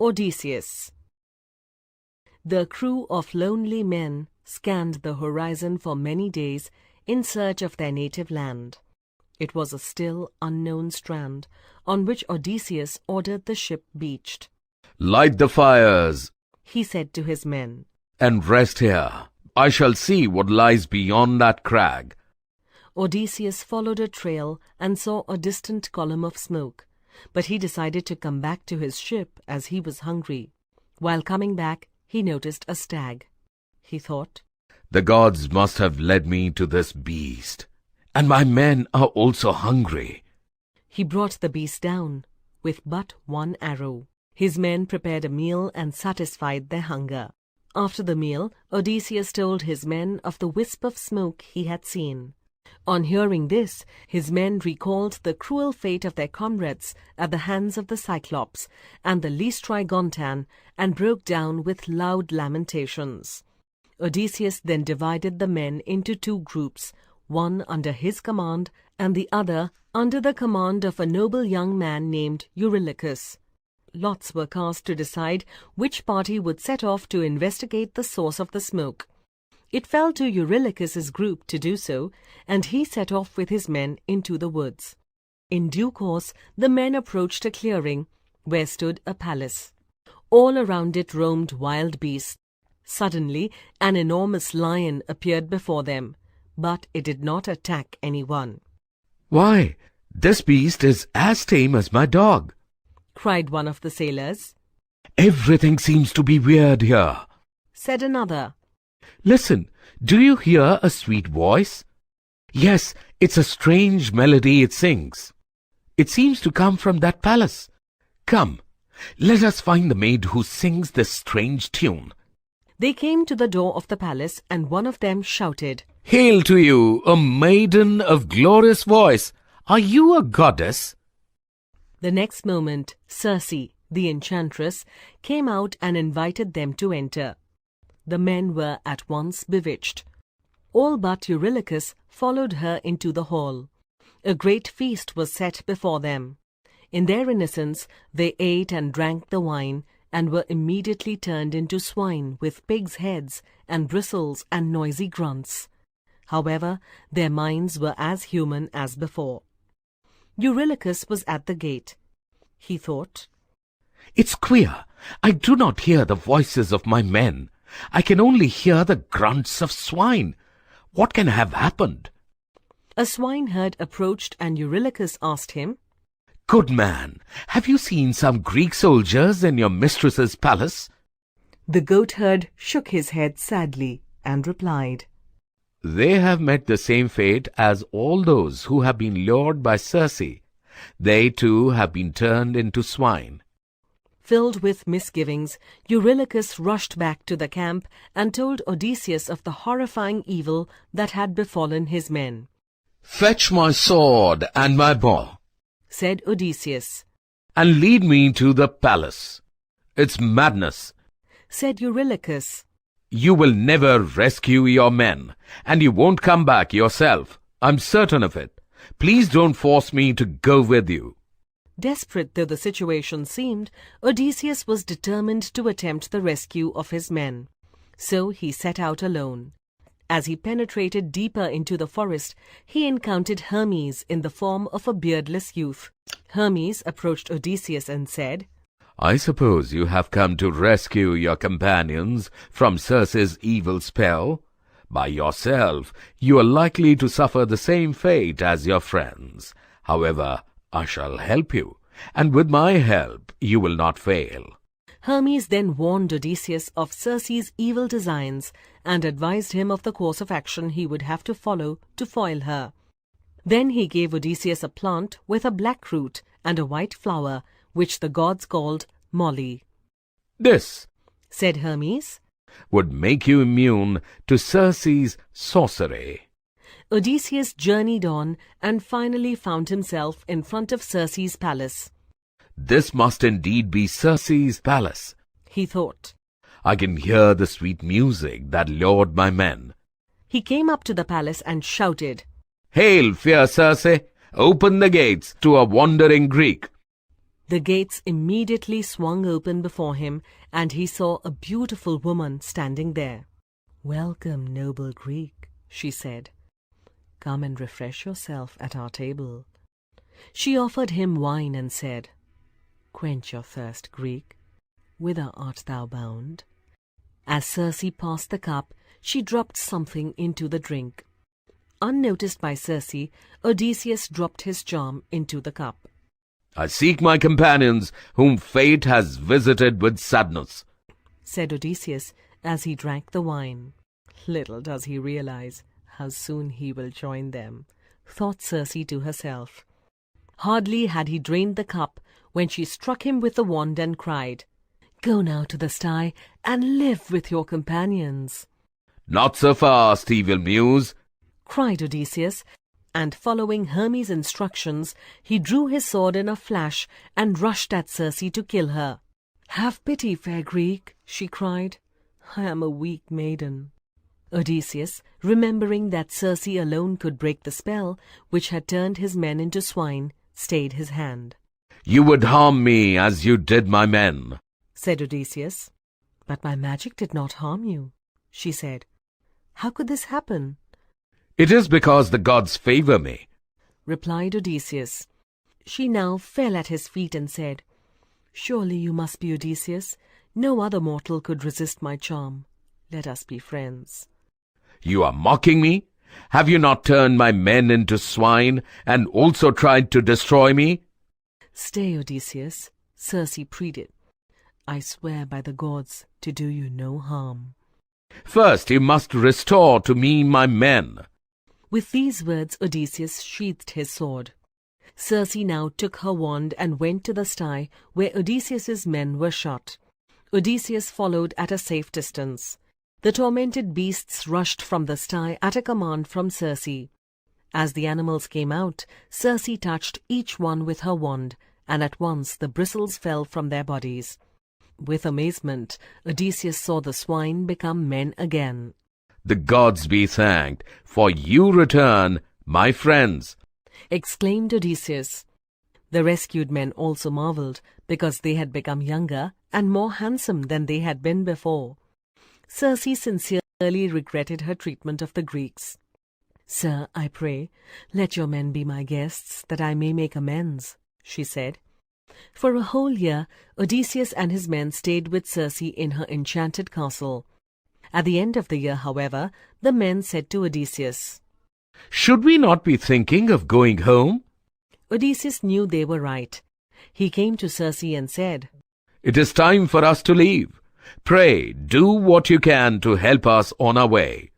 Odysseus. The crew of lonely men scanned the horizon for many days in search of their native land. It was a still, unknown strand, on which Odysseus ordered the ship beached. "Light the fires," he said to his men, "and rest here. I shall see what lies beyond that crag." Odysseus followed a trail and saw a distant column of smoke, but he decided to come back to his ship as he was hungry. While coming back, he noticed a stag. He thought, "The gods must have led me to this beast, and my men are also hungry." He brought the beast down with but one arrow. His men prepared a meal and satisfied their hunger. After the meal, Odysseus told his men of the wisp of smoke he had seen. On hearing this, his men recalled the cruel fate of their comrades at the hands of the Cyclops and the Lystrigontan, and broke down with loud lamentations. Odysseus then divided the men into two groups, one under his command and the other under the command of a noble young man named Eurylochus. Lots were cast to decide which party would set off to investigate the source of the smoke. It fell to Eurylochus's group to do so, and he set off with his men into the woods. In due course, the men approached a clearing where stood a palace. All around it roamed wild beasts. Suddenly, an enormous lion appeared before them, but it did not attack anyone. "Why, this beast is as tame as my dog," cried one of the sailors. "Everything seems to be weird here," said another. "Listen, do you hear a sweet voice?" "Yes, it's a strange melody it sings. It seems to come from that palace. Come, let us find the maid who sings this strange tune." They came to the door of the palace, and one of them shouted, "Hail to you, a maiden of glorious voice! Are you a goddess?" The next moment, Circe, the enchantress, came out and invited them to enter. The men were at once bewitched. All but Eurylochus followed her into the hall. A great feast was set before them. In their innocence, they ate and drank the wine, and were immediately turned into swine with pigs' heads and bristles and noisy grunts. However, their minds were as human as before. Eurylochus was at the gate. He thought, "It's queer. I do not hear the voices of my men. I can only hear the grunts of swine. What can have happened?" A swineherd approached, and Eurylochus asked him, "Good man, have you seen some Greek soldiers in your mistress's palace?" The goatherd shook his head sadly and replied, "They have met the same fate as all those who have been lured by Circe. They too have been turned into swine." Filled with misgivings, Eurylochus rushed back to the camp and told Odysseus of the horrifying evil that had befallen his men. "Fetch my sword and my bow," said Odysseus. "and lead me to the palace." "It's madness," said Eurylochus. "You will never rescue your men, and you won't come back yourself. I'm certain of it. Please don't force me to go with you." Desperate though the situation seemed, Odysseus was determined to attempt the rescue of his men. So he set out alone. As he penetrated deeper into the forest, he encountered Hermes in the form of a beardless youth. Hermes approached Odysseus and said, "I suppose you have come to rescue your companions from Circe's evil spell. By yourself, you are likely to suffer the same fate as your friends. However, I shall help you, and with my help you will not fail." Hermes then warned Odysseus of Circe's evil designs and advised him of the course of action he would have to follow to foil her. Then he gave Odysseus a plant with a black root and a white flower, which the gods called moly. "This," said Hermes, "would make you immune to Circe's sorcery." Odysseus journeyed on and finally found himself in front of Circe's palace. "This must indeed be Circe's palace," he thought. "I can hear the sweet music that lured my men." He came up to the palace and shouted, "Hail, fair Circe! Open the gates to a wandering Greek." The gates immediately swung open before him, and he saw a beautiful woman standing there. "Welcome, noble Greek," she said. "Come and refresh yourself at our table." She offered him wine and said, "Quench your thirst, Greek. Whither art thou bound?" As Circe passed the cup, she dropped something into the drink. Unnoticed by Circe, Odysseus dropped his charm into the cup. "I seek my companions, whom fate has visited with sadness," said Odysseus as he drank the wine. "Little does he realize how soon he will join them," thought Circe to herself. Hardly had he drained the cup when she struck him with the wand and cried, "Go now to the sty and live with your companions." "Not so fast, evil muse," cried Odysseus, and following Hermes' instructions, he drew his sword in a flash and rushed at Circe to kill her. "Have pity, fair Greek," she cried. "I am a weak maiden." Odysseus, remembering that Circe alone could break the spell which had turned his men into swine, stayed his hand. "You would harm me as you did my men," said Odysseus. "But my magic did not harm you," she said. "How could this happen?" "It is because the gods favor me," replied Odysseus. She now fell at his feet and said, "Surely you must be Odysseus. No other mortal could resist my charm. Let us be friends." "You are mocking me? Have you not turned my men into swine and also tried to destroy me?" "Stay, Odysseus," Circe pleaded. "I swear by the gods to do you no harm." "First you must restore to me my men." With these words Odysseus sheathed his sword. Circe now took her wand and went to the sty where Odysseus's men were shot. Odysseus followed at a safe distance. The tormented beasts rushed from the sty at a command from Circe. As the animals came out, Circe touched each one with her wand, and at once the bristles fell from their bodies. With amazement, Odysseus saw the swine become men again. "The gods be thanked, for you return, my friends," exclaimed Odysseus. The rescued men also marveled, because they had become younger and more handsome than they had been before. Circe sincerely regretted her treatment of the Greeks. "Sir, I pray, let your men be my guests, that I may make amends," she said. For a whole year, Odysseus and his men stayed with Circe in her enchanted castle. At the end of the year, however, the men said to Odysseus, "Should we not be thinking of going home?" Odysseus knew they were right. He came to Circe and said, "It is time for us to leave. Pray, do what you can to help us on our way."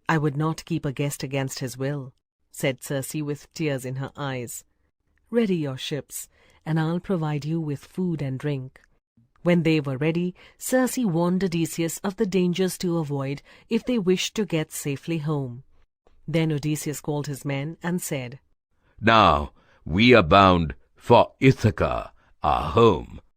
"I would not keep a guest against his will," said Circe with tears in her eyes. "Ready your ships, and I'll provide you with food and drink." When they were ready, Circe warned Odysseus of the dangers to avoid if they wished to get safely home. Then Odysseus called his men and said, "Now we are bound for Ithaca, our home.